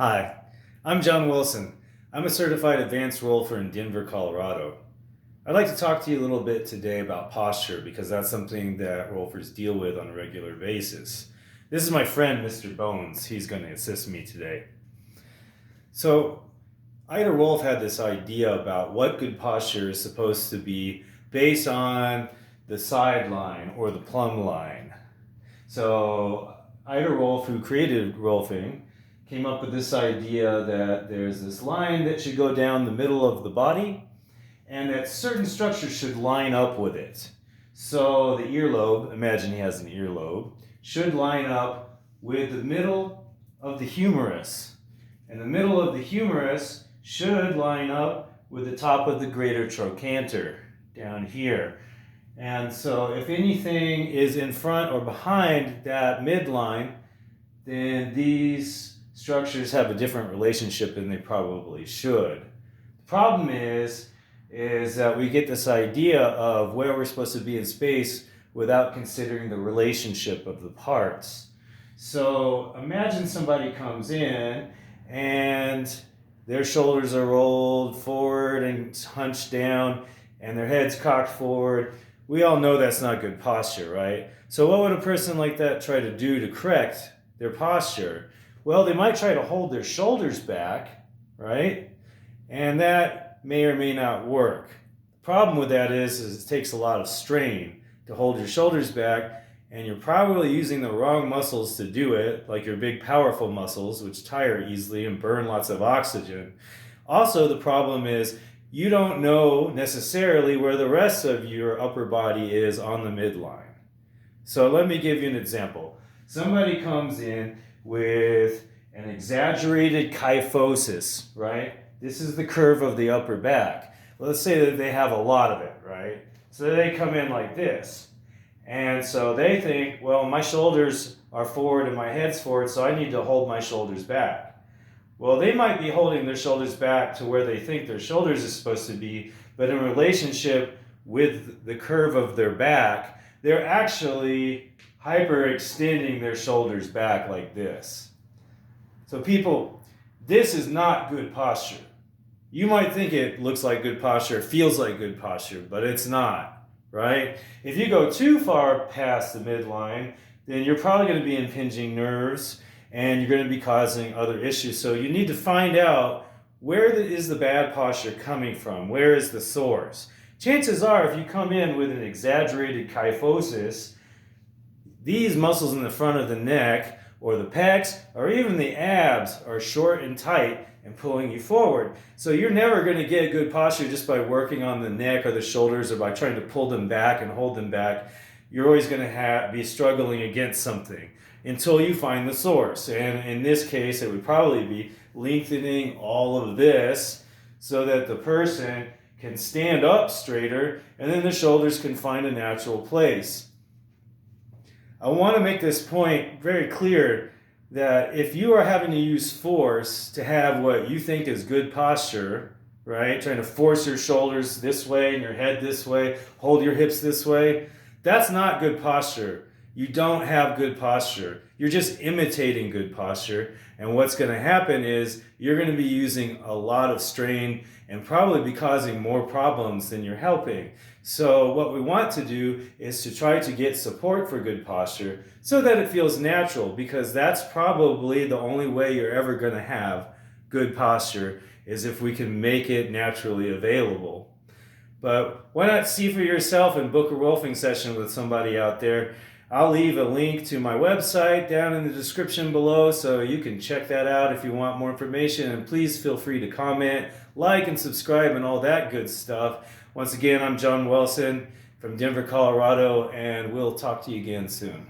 Hi, I'm John Wilson. I'm a certified advanced rolfer in Denver, Colorado. I'd like to talk to you a little bit today about posture because that's something that rolfers deal with on a regular basis. This is my friend, Mr. Bones. He's going to assist me today. So, Ida Rolf had this idea about what good posture is supposed to be based on the sideline or the plumb line. So, Ida Rolf, who created Rolfing, came up with this idea that there's this line that should go down the middle of the body and that certain structures should line up with it. So the earlobe, imagine he has an earlobe, should line up with the middle of the humerus. And the middle of the humerus should line up with the top of the greater trochanter down here. And so if anything is in front or behind that midline, then these structures have a different relationship than they probably should. The problem is that we get this idea of where we're supposed to be in space without considering the relationship of the parts. So imagine somebody comes in and their shoulders are rolled forward and hunched down and their head's cocked forward. We all know that's not good posture, right? So what would a person like that try to do to correct their posture? Well, they might try to hold their shoulders back, right? And that may or may not work. The problem with that is it takes a lot of strain to hold your shoulders back, and you're probably using the wrong muscles to do it, like your big powerful muscles, which tire easily and burn lots of oxygen. Also, the problem is you don't know necessarily where the rest of your upper body is on the midline. So let me give you an example. Somebody comes in with an exaggerated kyphosis, right? This is the curve of the upper back. Let's say that they have a lot of it, right? So they come in like this. And so they think, well, my shoulders are forward and my head's forward, so I need to hold my shoulders back. Well, they might be holding their shoulders back to where they think their shoulders is supposed to be, but in relationship with the curve of their back, they're actually hyperextending their shoulders back like this. So people, this is not good posture. You might think it looks like good posture, feels like good posture, but it's not, right? If you go too far past the midline, then you're probably going to be impinging nerves and you're going to be causing other issues. So you need to find out where is the bad posture coming from? Where is the source? Chances are if you come in with an exaggerated kyphosis, these muscles in the front of the neck or the pecs or even the abs are short and tight and pulling you forward. So you're never going to get good posture just by working on the neck or the shoulders or by trying to pull them back and hold them back. You're always going to be struggling against something until you find the source. And in this case, it would probably be lengthening all of this so that the person can stand up straighter and then the shoulders can find a natural place. I want to make this point very clear that if you are having to use force to have what you think is good posture, right, trying to force your shoulders this way and your head this way, hold your hips this way, that's not good posture. You don't have good posture. You're just imitating good posture. And what's going to happen is you're going to be using a lot of strain and probably be causing more problems than you're helping. So what we want to do is to try to get support for good posture so that it feels natural, because that's probably the only way you're ever going to have good posture is if we can make it naturally available. But why not see for yourself and book a rolfing session with somebody out there? I'll leave a link to my website down in the description below so you can check that out if you want more information. And please feel free to comment, like, and subscribe and all that good stuff. Once again, I'm John Wilson from Denver, Colorado, and we'll talk to you again soon.